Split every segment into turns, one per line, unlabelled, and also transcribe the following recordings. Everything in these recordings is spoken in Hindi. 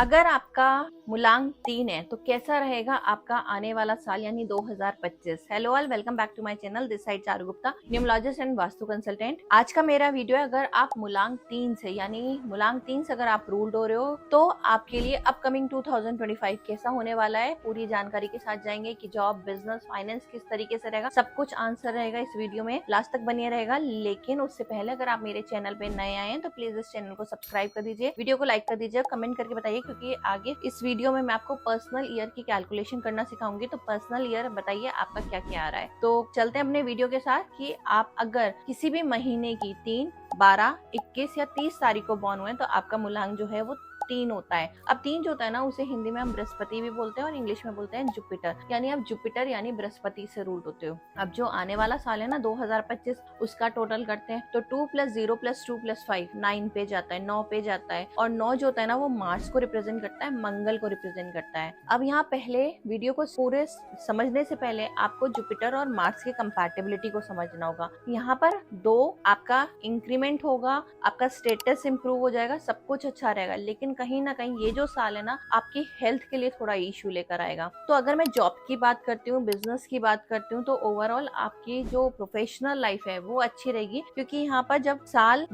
अगर आपका मूलांक 3 है तो कैसा रहेगा आपका आने वाला साल यानी 2025। Hello all, welcome back to my channel. This side Charu Gupta, numerologist and vastu consultant. आज का मेरा वीडियो है, अगर आप मूलांक 3 से यानी मूलांक 3 से अगर आप रूल्ड हो रहे हो तो आपके लिए अपकमिंग 2025 कैसा होने वाला है, पूरी जानकारी के साथ जाएंगे कि जॉब, बिजनेस, फाइनेंस किस तरीके से रहेगा, सब कुछ आंसर रहेगा इस वीडियो में। लास्ट तक बनिए रहेगा। लेकिन उससे पहले अगर आप मेरे चैनल पे नए आए हैं तो प्लीज इस चैनल को सब्सक्राइब कर दीजिए, वीडियो को लाइक कर दीजिए, कमेंट करके बताइए, क्योंकि आगे इस वीडियो में मैं आपको पर्सनल ईयर की कैलकुलेशन करना सिखाऊंगी। तो पर्सनल ईयर बताइए आपका क्या क्या आ रहा है। तो चलते हैं अपने वीडियो के साथ कि आप अगर किसी भी महीने की 3, 12, 21 या 30 तारीख को बॉर्न हुए तो आपका मूलांक जो है वो 3 होता है। अब 3 जो होता है ना, उसे हिंदी में हम बृहस्पति भी बोलते हैं और इंग्लिश में बोलते हैं जुपिटर, यानी आप जुपिटर यानी बृहस्पति से रूल्ड होते हो। अब जो आने वाला साल है ना 2025, उसका टोटल करते हैं तो 2 + 0 + 2 + 5 9 पे जाता है, 9 पे जाता है। और 9 जो होता है ना वो मार्स को रिप्रेजेंट करता है, मंगल को रिप्रेजेंट करता है। अब यहाँ पहले वीडियो को पूरे समझने से पहले आपको जुपिटर और मार्स की कंपैटिबिलिटी को समझना होगा। यहाँ पर 2 आपका इंक्रीमेंट होगा, आपका स्टेटस इंप्रूव हो जाएगा, सब कुछ अच्छा रहेगा। लेकिन कहीं ना कहीं ये जो साल है ना आपकी हेल्थ के लिए थोड़ा इशू लेकर आएगा। तो अगर मैं जॉब की बात करती हूँ, बिजनेस की बात करती हूँ, तो ओवरऑल आपकी जो प्रोफेशनल लाइफ है वो अच्छी रहेगी। क्योंकि यहाँ पर जब साल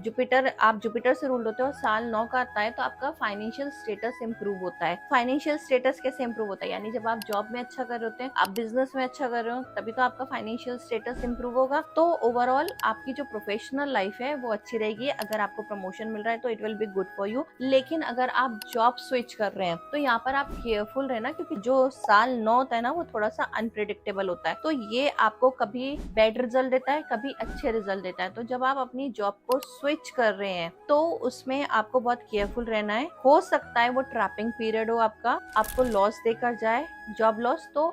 आप जुपिटर से रूल्ड होते हो और साल 9 का आता है तो आपका फाइनेंशियल स्टेटस इंप्रूव होता है। फाइनेंशियल स्टेटस कैसे इंप्रूव होता है, यानी जब आप जॉब में अच्छा कर रहे होते हैं, आप बिजनेस में अच्छा कर रहे हो, तभी तो आपका फाइनेंशियल स्टेटस इंप्रूव होगा। तो ओवरऑल आपकी जो प्रोफेशनल लाइफ है वो अच्छी रहेगी। अगर आपको प्रमोशन मिल रहा है तो it will be good for you. लेकिन अगर आप जॉब स्विच कर रहे हैं तो यहाँ पर आप केयरफुल रहना, क्योंकि जो साल 9 होता है ना वो थोड़ा सा अनप्रिडिक्टेबल होता है। तो ये आपको कभी बैड रिजल्ट देता है, कभी अच्छे रिजल्ट देता है। तो जब आप अपनी जॉब को स्विच कर रहे हैं तो उसमें आपको बहुत केयरफुल रहना है। हो सकता है वो ट्रैपिंग पीरियड हो, आपको लॉस देकर जाए, जॉब लॉस। तो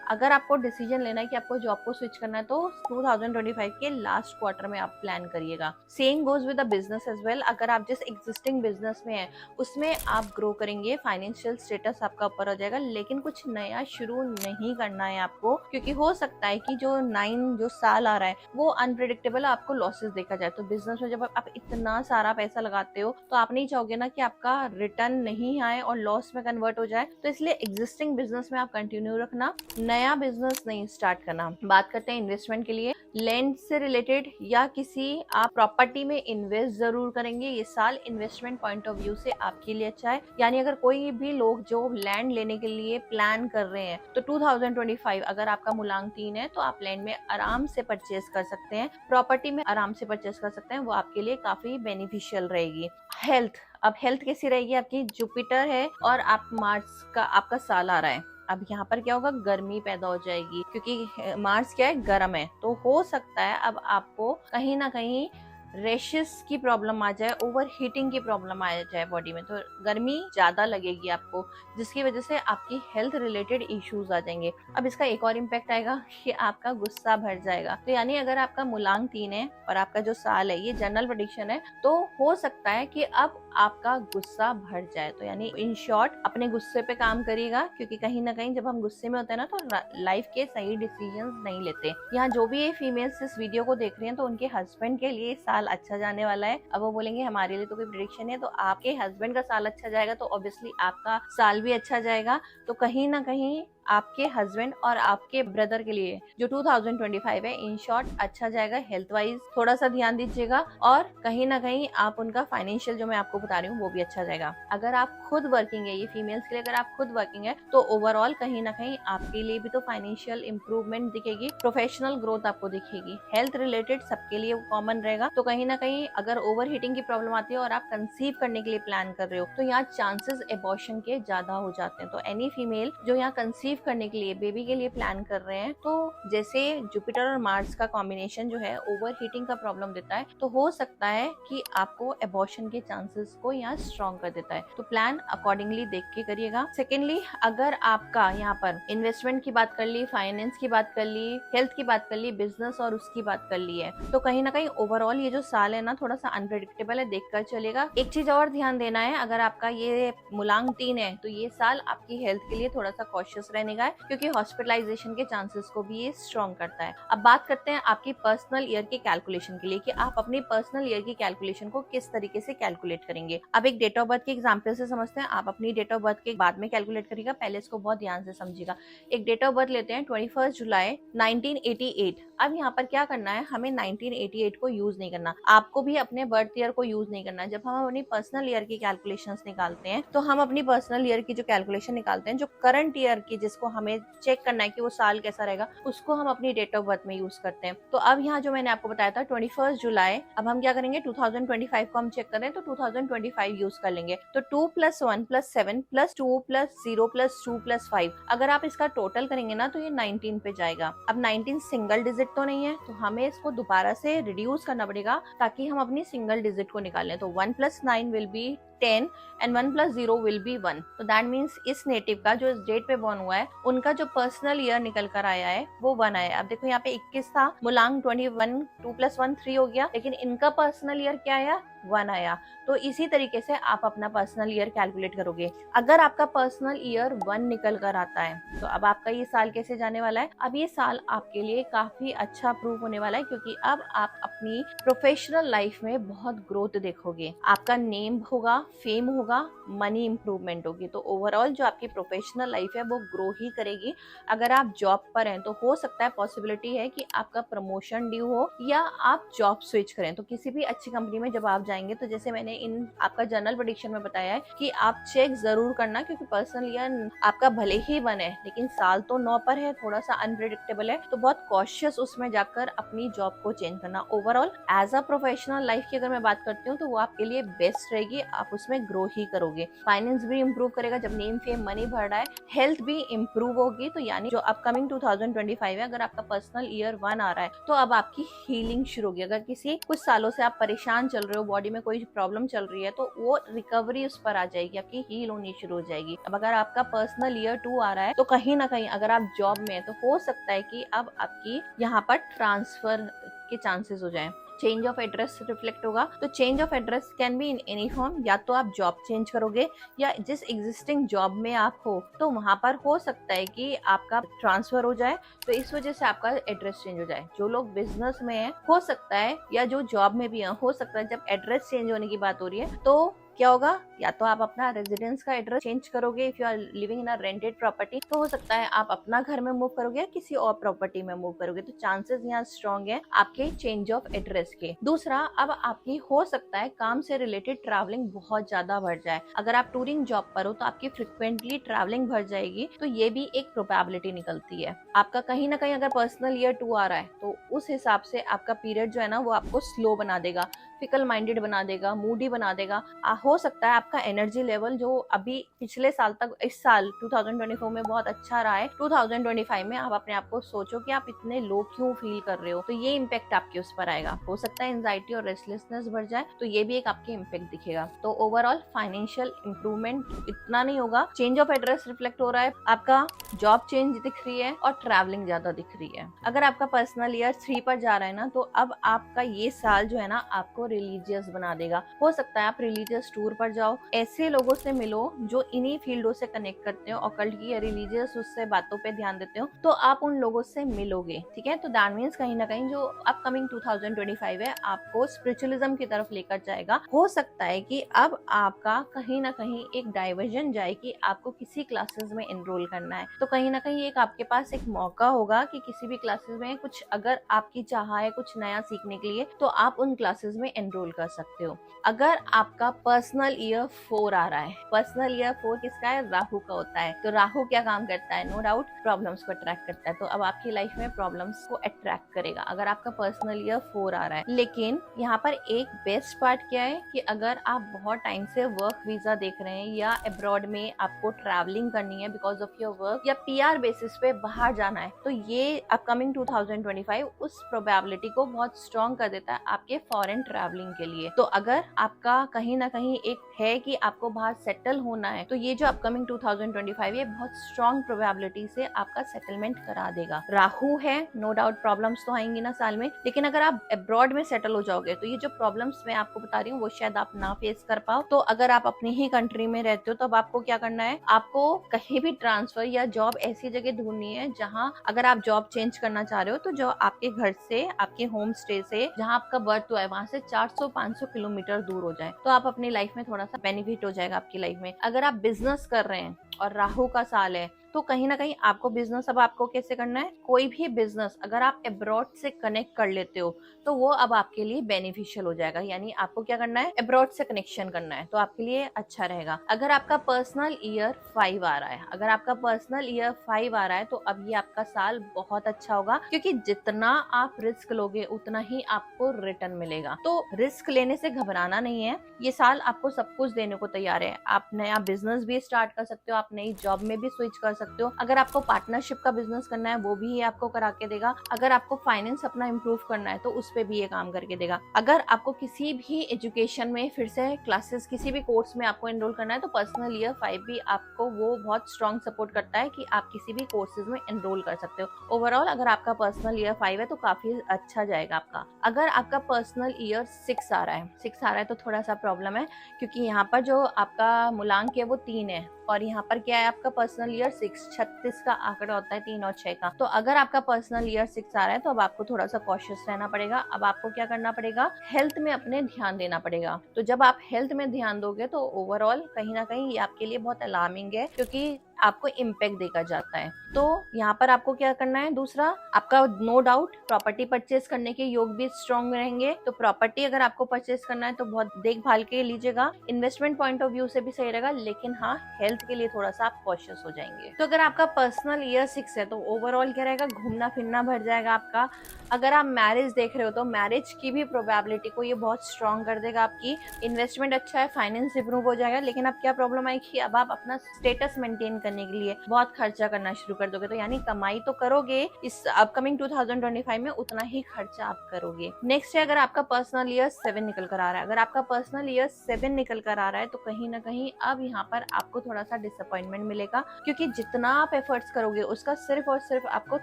अगर आपको डिसीजन लेना है कि आपको जॉब को स्विच करना है तो 2025 के लास्ट क्वार्टर में आप प्लान करिएगा। Same goes with the business as well. अगर आप जिस एग्जिस्टिंग बिजनेस में है उसमें आप ग्रो करेंगे, फाइनेंशियल स्टेटस आपका ऊपर हो जाएगा, लेकिन कुछ नया शुरू नहीं करना है आपको, क्योंकि हो सकता है कि जो 9 जो साल आ रहा है वो अनप्रिडिक्टेबल, आपको लॉसेस देखा जाए। तो बिजनेस में जब आप इतना सारा पैसा लगाते हो तो आप नहीं चाहोगे ना कि आपका रिटर्न नहीं आए और लॉस में कन्वर्ट हो जाए। तो इसलिए एग्जिस्टिंग बिजनेस में आप कंटिन्यू रखना, नया बिजनेस नहीं स्टार्ट करना। बात करते हैं इन्वेस्टमेंट के लिए। लैंड से रिलेटेड या किसी आप प्रॉपर्टी में इन्वेस्ट जरूर करेंगे। ये साल इन्वेस्टमेंट पॉइंट ऑफ व्यू से आपके लिए अच्छा है। यानी अगर कोई भी लोग जो लैंड लेने के लिए प्लान कर रहे हैं तो 2025 अगर आपका मूलांक 3 है तो आप लैंड में आराम से परचेज कर सकते हैं, प्रॉपर्टी में आराम से परचेज कर सकते हैं। वो आपके लिए काफी बेनिफिशियल रहेगी। हेल्थ, अब हेल्थ कैसी रहेगी आपकी? जुपिटर है और आप मार्स का आपका साल आ रहा है। अब यहाँ पर क्या होगा, गर्मी पैदा हो जाएगी, क्योंकि मार्स क्या है, गर्म है। तो हो सकता है अब आपको कहीं ना कहीं रेशेस की प्रॉब्लम आ जाए, ओवर हीटिंग की प्रॉब्लम आ जाए बॉडी में। तो गर्मी ज्यादा लगेगी आपको, जिसकी वजह से आपकी हेल्थ रिलेटेड इश्यूज आ जाएंगे। अब इसका एक और इम्पैक्ट आएगा कि आपका गुस्सा भर जाएगा। तो यानी अगर आपका मूलांक 3 है और आपका जो साल है ये जनरल प्रेडिक्शन है, तो हो सकता है कि अब आपका गुस्सा भर जाए। तो यानी इन शॉर्ट अपने गुस्से पे काम करिएगा, क्योंकि कहीं ना कहीं जब हम गुस्से में होते हैं ना तो लाइफ के सही डिसीजन नहीं लेते। यहाँ जो भी ये फीमेल्स इस वीडियो को देख रही हैं तो उनके हस्बैंड के लिए साल अच्छा जाने वाला है। अब वो बोलेंगे हमारे लिए तो कोई प्रेडिक्शन है, तो आपके हस्बैंड का साल अच्छा जाएगा तो ऑब्वियसली आपका साल भी अच्छा जाएगा। तो कहीं ना कहीं आपके हस्बैंड और आपके ब्रदर के लिए जो 2025 है इन शॉर्ट अच्छा जाएगा। हेल्थ वाइज थोड़ा सा ध्यान दीजिएगा और कहीं ना कहीं आप उनका फाइनेंशियल जो मैं आपको बता रही हूँ वो भी अच्छा जाएगा। अगर आप खुद वर्किंग है, ये फीमेल्स के लिए अगर आप खुद वर्किंग है तो ओवरऑल कहीं ना कहीं आपके लिए भी तो फाइनेंशियल इंप्रूवमेंट दिखेगी, प्रोफेशनल ग्रोथ आपको दिखेगी। हेल्थ रिलेटेड सबके लिए कॉमन रहेगा। तो कहीं ना कहीं अगर ओवर हीटिंग की प्रॉब्लम आती है और आप कंसीव करने के लिए प्लान कर रहे हो तो यहाँ चांसेस एबॉर्शन के ज्यादा हो जाते हैं। तो एनी फीमेल जो यहाँ कंसीव करने के लिए, बेबी के लिए प्लान कर रहे हैं, तो जैसे जुपिटर और मार्स का कॉम्बिनेशन जो है ओवर हीटिंग का प्रॉब्लम देता है, तो हो सकता है कि आपको एबॉर्शन के चांसेस को यहाँ स्ट्रॉन्ग कर देता है। तो प्लान अकॉर्डिंगली देख के करिएगा। सेकेंडली, अगर आपका यहाँ पर इन्वेस्टमेंट की बात कर ली, फाइनेंस की बात कर ली, हेल्थ की बात कर ली, बिजनेस और उसकी बात कर ली है, तो कहीं ना कहीं ओवरऑल ये जो साल है ना थोड़ा सा अनप्रेडिक्टेबल है, देखकर चलेगा। एक चीज और ध्यान देना है, अगर आपका ये मूलांक 3 है तो ये साल आपकी हेल्थ के लिए थोड़ा सा कॉशियस रहना रहने का है, क्योंकि हॉस्पिटलाइजेशन के चांसेस को भी ये स्ट्रॉन्ग करता है। अब बात करते हैं आपकी पर्सनल ईयर के कैलकुलेशन के लिए कि आप अपनी पर्सनल ईयर की कैलकुलेशन को किस तरीके से कैलकुलेट करेंगे। अब एक डेट ऑफ बर्थ के एग्जाम्पल से समझते हैं। आप अपनी डेट ऑफ बर्थ के बाद में कैलकुलेट करिएगा, पहले इसको बहुत ध्यान से समझिएगा। एक डेट ऑफ बर्थ लेते हैं 21 जुलाई 1988। अब यहाँ पर क्या करना है, हमें 1988 को यूज नहीं करना, आपको भी अपने बर्थ ईयर को यूज नहीं करना। जब हम अपनी पर्सनल ईयर की कैलकुलेशंस निकालते हैं तो हम अपनी पर्सनल ईयर की जो कैलकुलेशन निकालते हैं, जो करंट ईयर की जिसको हमें चेक करना है कि वो साल कैसा रहेगा, उसको हम अपनी डेट ऑफ बर्थ में यूज करते हैं। तो अब यहाँ जो मैंने आपको बताया था 21 जुलाई, अब हम क्या करेंगे 2025 को हम चेक करें तो 2025 यूज कर लेंगे। तो 2 + 1 + 7 + 2 + 0 + 2 + 5, अगर आप इसका टोटल करेंगे ना तो ये 19 पे जाएगा। अब 19 सिंगल डिजिट तो नहीं है, तो हमें इसको दोबारा से रिड्यूस करना पड़ेगा ताकि हम अपनी सिंगल डिजिट को निकालें। तो 1 + 9 will be 10 and 1 + 0 will be 1। तो दैट मीन्स इस नेटिव का जो इस डेट पे बॉर्न हुआ है उनका जो पर्सनल ईयर निकल कर आया है वो 1 आया है। अब देखो यहाँ पे 21 था, मुलांग 21, 2 + 1 3 हो गया, लेकिन इनका पर्सनल ईयर क्या आया, 1 आया। तो इसी तरीके से आप अपना पर्सनल ईयर कैलकुलेट करोगे। अगर आपका पर्सनल ईयर 1 निकल कर आता है तो अब आपका ये साल कैसे जाने वाला है, अब ये साल आपके लिए काफी अच्छा प्रूव होने वाला है, क्योंकि अब आप अपनी प्रोफेशनल लाइफ में बहुत ग्रोथ देखोगे। आपका नेम होगा, फेम होगा, मनी इंप्रूवमेंट होगी। तो ओवरऑल जो आपकी प्रोफेशनल लाइफ है वो ग्रो ही करेगी। अगर आप जॉब पर हैं तो हो सकता है, पॉसिबिलिटी है कि आपका प्रमोशन ड्यू हो या आप जॉब स्विच करें। तो किसी भी अच्छी कंपनी में जब आप जाएंगे तो जैसे मैंने इन आपका जनरल प्रेडिक्शन में बताया है कि आप चेक जरूर करना, क्योंकि पर्सनल ईयर आपका भले ही 1 है लेकिन साल तो 9 पर है, थोड़ा सा अनप्रिडिक्टेबल है, तो बहुत कॉशियस उसमें जाकर अपनी जॉब को चेंज करना। Overall as a professional life की अगर मैं बात करती हूँ तो वो आपके लिए बेस्ट रहेगी, आप उसमें ग्रो ही करोगे। फाइनेंस भी इंप्रूव करेगा, जब नेम फेम मनी बढ़ रहा है, हेल्थ भी इंप्रूव होगी। तो यानी जो अपकमिंग 2025 है, अगर आपका पर्सनल ईयर 1 आ रहा है तो अब आपकी हीलिंग शुरू होगी। अगर किसी कुछ सालों से आप परेशान चल रहे हो, बॉडी में कोई प्रॉब्लम चल रही है, तो वो रिकवरी उस पर आ जाएगी, आपकी हील होनी शुरू हो जाएगी। अब अगर आपका पर्सनल ईयर 2 आ रहा है तो कहीं ना कहीं अगर आप जॉब में है तो हो सकता है कि अब आपकी यहाँ पर ट्रांसफर के चांसेस हो जाए, चेंज ऑफ एड्रेस रिफ्लेक्ट होगा। तो change of address can be in any form, या तो आप जॉब चेंज करोगे या जिस एग्जिस्टिंग जॉब में आप हो तो वहां पर हो सकता है कि आपका ट्रांसफर हो जाए, तो इस वजह से आपका एड्रेस चेंज हो जाए। जो लोग बिजनेस में है हो सकता है, या जो जॉब में भी है हो सकता है, जब एड्रेस चेंज होने की बात हो रही है तो क्या होगा, या तो आप अपना रेजिडेंस का एड्रेस चेंज करोगे if you are living in a rented property, तो हो सकता है आप अपना घर में मूव करोगे या किसी और प्रॉपर्टी में मूव करोगे। तो चांसेस यहाँ स्ट्रॉन्ग है आपके चेंज ऑफ एड्रेस के। दूसरा, अब आपकी हो सकता है काम से रिलेटेड ट्रैवलिंग बहुत ज्यादा बढ़ जाए। अगर आप टूरिंग जॉब पर हो तो आपकी फ्रिक्वेंटली ट्रैवलिंग बढ़ जाएगी, तो ये भी एक प्रोबेबिलिटी निकलती है। आपका कहीं ना कहीं अगर पर्सनल ईयर 2 आ रहा है तो उस हिसाब से आपका पीरियड जो है ना वो आपको स्लो बना देगा, फिकल माइंडेड बना देगा, मूडी बना देगा। हो सकता है आपका एनर्जी लेवल जो अभी पिछले साल तक, इस साल 2024 में बहुत अच्छा रहा है, 2025 में आप अपने आप को सोचो कि आप इतने लो क्यों फील कर रहे हो, तो ये इम्पैक्ट आपके उस पर आएगा। हो सकता है एंजाइटी और रेस्टलेसनेस बढ़ जाए, तो ये भी एक आपके इम्पैक्ट दिखेगा। तो ओवरऑल फाइनेंशियल इंप्रूवमेंट इतना नहीं होगा। चेंज ऑफ एड्रेस रिफ्लेक्ट हो रहा है, आपका जॉब चेंज दिख रही है और ट्रैवलिंग ज्यादा दिख रही है। अगर आपका पर्सनल ईयर 3 पर जा रहा है ना, तो अब आपका ये साल जो है ना आपको रिलीजियस बना देगा। हो सकता है आप रिलीजियस टूर पर जाओ, ऐसे लोगों से मिलो जो इन्हीं फील्डों से कनेक्ट करते हो, ऑकल्ट की या रिलीजियस उससे बातों पे ध्यान देते हो, तो आप उन लोगों से मिलोगे। ठीक है, तो दैट मीन्स कहीं ना कहीं जो अपकमिंग 2025 है आपको स्पिरिचुअलिज्म की तरफ लेकर जाएगा। हो सकता है कि अब आपका कहीं ना कहीं एक डाइवर्जन जाए कि आपको किसी क्लासेस में एनरोल करना है, तो कहीं ना कहीं एक आपके पास एक मौका होगा कि किसी भी क्लासेस में कुछ अगर आपकी चाह है कुछ नया सीखने के लिए, तो आप उन क्लासेस में एनरोल कर सकते हो। अगर आपका पर्सनल ईयर 4 आ रहा है, पर्सनल ईयर 4 किसका है, राहु का होता है। तो राहु क्या काम करता है, नो डाउट प्रॉब्लम्स को अट्रैक्ट करता है। तो अब आपकी लाइफ में प्रॉब्लम्स को अट्रैक्ट करेगा अगर आपका पर्सनल ईयर 4 आ रहा है। लेकिन यहाँ पर एक बेस्ट पार्ट क्या है कि अगर आप बहुत टाइम से वर्क वीजा देख रहे हैं या अब्रॉड में आपको ट्रैवलिंग करनी है बिकॉज ऑफ योर वर्क, या PR बेसिस पे बाहर जाना है, तो ये अपकमिंग 2025 उस प्रोबेबिलिटी को बहुत स्ट्रॉन्ग कर देता है आपके फॉरेन ट्रैवल ट्रैवलिंग के लिए। तो अगर आपका कहीं ना कहीं एक है कि आपको बाहर सेटल होना है, तो ये जो अपकमिंग 2025 ये बहुत स्ट्रॉन्ग प्रोबेबिलिटी से आपका सेटलमेंट करा देगा। राहु है, नो डाउट प्रॉब्लम्स तो आएंगी ना साल में, लेकिन अगर आप अब्रॉड में सेटल हो जाओगे तो ये जो प्रॉब्लम्स मैं आपको बता रही हूँ वो शायद आप ना फेस कर पाओ। तो अगर आप अपनी ही कंट्री में रहते हो तो अब आपको क्या करना है, आपको कहीं भी ट्रांसफर या जॉब ऐसी जगह ढूंढनी है जहाँ अगर आप जॉब चेंज करना चाह रहे हो तो जो आपके घर से, आपके होम स्टे से जहाँ आपका बर्थ हुआ है वहां से 400-500 किलोमीटर दूर हो जाए, तो आप अपनी लाइफ में थोड़ा सा बेनिफिट हो जाएगा आपकी लाइफ में। अगर आप बिजनेस कर रहे हैं और राहु का साल है तो कहीं ना कहीं आपको बिजनेस, अब आपको कैसे करना है, कोई भी बिजनेस अगर आप अब्रॉड से कनेक्ट कर लेते हो तो वो अब आपके लिए बेनिफिशियल हो जाएगा। यानी आपको क्या करना है, अब्रॉड से कनेक्शन करना है, तो आपके लिए अच्छा रहेगा। अगर आपका पर्सनल ईयर 5 आ रहा है, अगर आपका पर्सनल ईयर 5 आ रहा है तो अब ये आपका साल बहुत अच्छा होगा, क्योंकि जितना आप रिस्क लोगे उतना ही आपको रिटर्न मिलेगा। तो रिस्क लेने से घबराना नहीं है, ये साल आपको सब कुछ देने को तैयार है। आप नया बिजनेस भी स्टार्ट कर सकते हो, आप नई जॉब में भी स्विच कर सकते हो। अगर आपको पार्टनरशिप का बिजनेस करना है वो भी ये आपको करा के देगा। अगर आपको फाइनेंस अपना इम्प्रूव करना है तो उस पे भी ये काम करके देगा। अगर आपको किसी भी एजुकेशन में फिर से क्लासेस, किसी भी कोर्स में आपको एनरोल करना है तो पर्सनल ईयर 5 भी आपको वो बहुत स्ट्रॉन्ग सपोर्ट करता है कि आप किसी भी कोर्सेज में एनरोल कर सकते हो। ओवरऑल अगर आपका पर्सनल ईयर 5 है तो काफी अच्छा जाएगा आपका। अगर आपका पर्सनल ईयर 6 आ रहा है, 6 आ रहा है तो थोड़ा सा प्रॉब्लम है, क्योंकि यहाँ पर जो आपका मूलांक है वो 3 है और यहाँ पर क्या है, आपका पर्सनल ईयर 6, 36 का आंकड़ा होता है 3 और 6 का। तो अगर आपका पर्सनल ईयर 6 आ रहा है तो अब आपको थोड़ा सा कॉशियस रहना पड़ेगा। अब आपको क्या करना पड़ेगा, हेल्थ में अपने ध्यान देना पड़ेगा। तो जब आप हेल्थ में ध्यान दोगे तो ओवरऑल कहीं ना कहीं ये आपके लिए बहुत अलार्मिंग है, क्योंकि आपको इम्पैक्ट देखा जाता है। तो यहाँ पर आपको क्या करना है, दूसरा आपका नो डाउट प्रॉपर्टी परचेस करने के योग भी स्ट्रॉन्ग रहेंगे। तो प्रॉपर्टी अगर आपको परचेस करना है तो बहुत देखभाल के लीजिएगा, इन्वेस्टमेंट पॉइंट ऑफ व्यू से भी सही रहेगा, लेकिन हाँ हेल्थ के लिए थोड़ा सा आप कॉशियस हो जाएंगे। तो अगर आपका पर्सनल ईयर 6 है तो ओवरऑल क्या रहेगा, घूमना फिरना बढ़ जाएगा आपका। अगर आप मैरिज देख रहे हो तो मैरिज की भी प्रोबेबिलिटी को ये बहुत स्ट्रॉन्ग कर देगा आपकी। इन्वेस्टमेंट अच्छा है, फाइनेंस इंप्रूव हो जाएगा, लेकिन अब क्या प्रॉब्लम आएगी, अब आप अपना स्टेटस मेंटेन करने के लिए बहुत खर्चा करना शुरू कर दोगे। तो यानी कमाई तो करोगे, इस अपकमिंग 2025 में उतना ही खर्चा आप करोगे। नेक्स्ट है, अगर आपका पर्सनल ईयर 7 निकल कर आ रहा है, अगर आपका पर्सनल ईयर 7 निकल कर आ रहा है तो कहीं ना कहीं अब यहाँ पर आपको थोड़ा सा डिसअपॉइंटमेंट मिलेगा, क्योंकि जितना आप एफर्ट्स करोगे उसका सिर्फ और सिर्फ आपको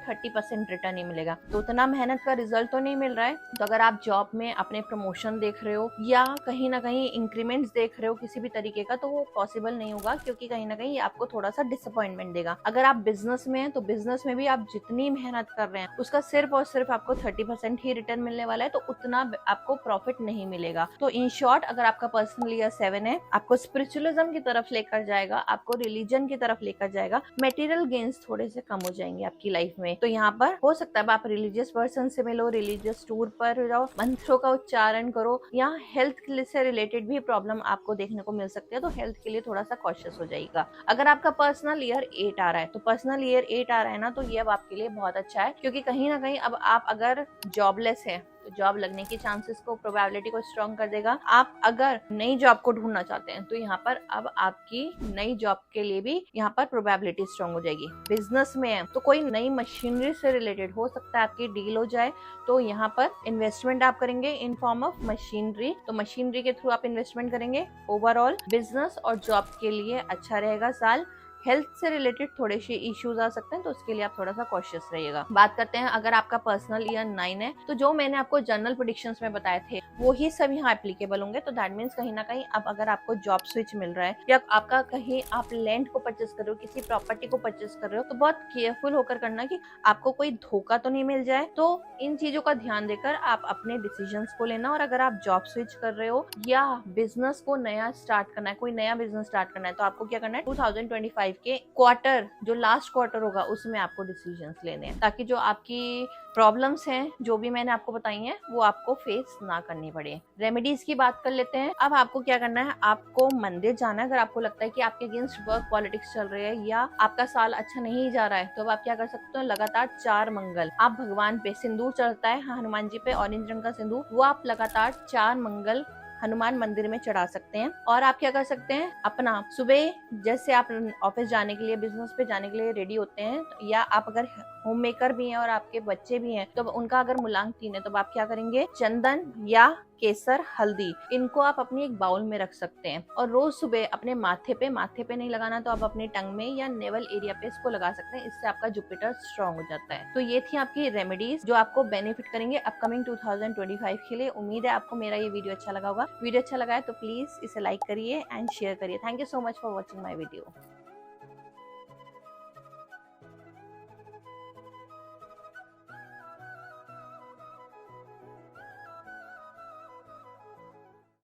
30% रिटर्न ही मिलेगा। तो उतना मेहनत का रिजल्ट तो नहीं मिल रहा है। तो अगर आप जॉब में अपने प्रमोशन देख रहे हो या कहीं ना कहीं इंक्रीमेंट्स देख रहे हो किसी भी तरीके का, तो वो पॉसिबल नहीं होगा, क्योंकि कहीं ना कहीं आपको थोड़ा सा डिसअपॉइंटमेंट देगा। अगर आप बिजनेस में हैं तो बिजनेस में भी आप जितनी मेहनत कर रहे हैं उसका सिर्फ और सिर्फ आपको 30% ही रिटर्न मिलने वाला है, तो उतना आपको प्रॉफिट नहीं मिलेगा। तो इन शॉर्ट अगर आपका पर्सनल ईयर 7 है, आपको स्पिरिचुअलिज्म की तरफ लेकर जाएगा, आपको रिलीजन की तरफ लेकर जाएगा, मटेरियल गेन्स थोड़े से कम हो जाएंगे आपकी लाइफ में। तो यहाँ पर हो सकता है आप रिलीजियस पर्सन से मिलो, रिलीजियस टूर पर जाओ, मंत्रों का उच्चारण करो, या हेल्थ से रिलेटेड भी प्रॉब्लम आपको देखने को मिल सकती है, तो हेल्थ के लिए थोड़ा सा कॉशियस हो जाएगा। अगर आपका पर्सनल ईयर 8 आ रहा है, तो पर्सनल ईयर 8 आ रहा है ना, तो ये अब आपके लिए बहुत अच्छा है, क्योंकि कहीं ना कहीं अब आप अगर जॉबलेस है तो जॉब लगने की चांसेस को, प्रोबेबिलिटी को स्ट्रॉन्ग कर देगा। आप अगर नई जॉब को ढूंढना चाहते हैं तो यहाँ पर अब आपकी नई जॉब के लिए भी यहाँ पर प्रोबेबिलिटी स्ट्रॉन्ग हो जाएगी। बिजनेस में है तो कोई नई मशीनरी से रिलेटेड हो सकता है आपकी डील हो जाए, तो यहाँ पर इन्वेस्टमेंट आप करेंगे इन फॉर्म ऑफ मशीनरी, तो मशीनरी के थ्रू आप इन्वेस्टमेंट करेंगे। ओवरऑल बिजनेस और जॉब के लिए अच्छा रहेगा साल। हेल्थ से रिलेटेड थोड़े से इश्यूज आ सकते हैं, तो उसके लिए आप थोड़ा सा कॉशियस रहिएगा। बात करते हैं अगर आपका पर्सनल ईयर 9 है, तो जो मैंने आपको जनरल प्रेडिक्शंस में बताए थे वो ही सब यहाँ एप्लीकेबल होंगे। तो दैट मीन्स कहीं ना कहीं अब अगर आपको जॉब स्विच मिल रहा है या आपका कहीं आप लैंड को परचेस कर रहे हो, किसी प्रॉपर्टी को परचेस कर रहे हो, तो बहुत केयरफुल होकर करना कि आपको कोई धोखा तो नहीं मिल जाए। तो इन चीजों का ध्यान देकर आप अपने डिसीजंस को लेना। और अगर आप जॉब स्विच कर रहे हो या बिजनेस को नया स्टार्ट करना है, कोई नया बिजनेस स्टार्ट करना है, तो आपको क्या करना है, 2025 के क्वार्टर, जो लास्ट क्वार्टर होगा उसमें आपको डिसीजंस लेने हैं, ताकि जो आपकी प्रॉब्लम्स हैं जो भी मैंने आपको बताई हैं वो आपको फेस ना करनी पड़े। रेमेडीज की बात कर लेते हैं। अब आपको क्या करना है, आपको मंदिर जाना है। अगर आपको लगता है कि आपके अगेंस्ट वर्क पॉलिटिक्स चल रही है या आपका साल अच्छा नहीं जा रहा है, तो आप क्या कर सकते हो, लगातार 4 मंगल आप भगवान पे, सिंदूर चढ़ता है हनुमान जी पे, ऑरेंज रंग का सिंदूर, वो आप लगातार 4 मंगल हनुमान मंदिर में चढ़ा सकते हैं। और आप क्या कर सकते हैं, अपना सुबह जैसे आप ऑफिस जाने के लिए, बिजनेस पे जाने के लिए रेडी होते हैं, या आप अगर होम मेकर भी हैं और आपके बच्चे भी हैं, तो उनका अगर मुलांग 3 है तो आप क्या करेंगे, चंदन या केसर, हल्दी, इनको आप अपनी एक बाउल में रख सकते हैं और रोज सुबह अपने माथे पे नहीं लगाना तो आप अपनी टंग में या नेवल एरिया पे इसको लगा सकते हैं। इससे आपका जुपिटर स्ट्रांग हो जाता है। तो ये थी आपकी रेमेडीज जो आपको बेनिफिट करेंगे अपकमिंग 2025 के लिए। उम्मीद है आपको मेरा ये वीडियो अच्छा लगा होगा। वीडियो अच्छा लगा है तो प्लीज इसे लाइक करिए एंड शेयर करिए। Thank you so much for watching my video.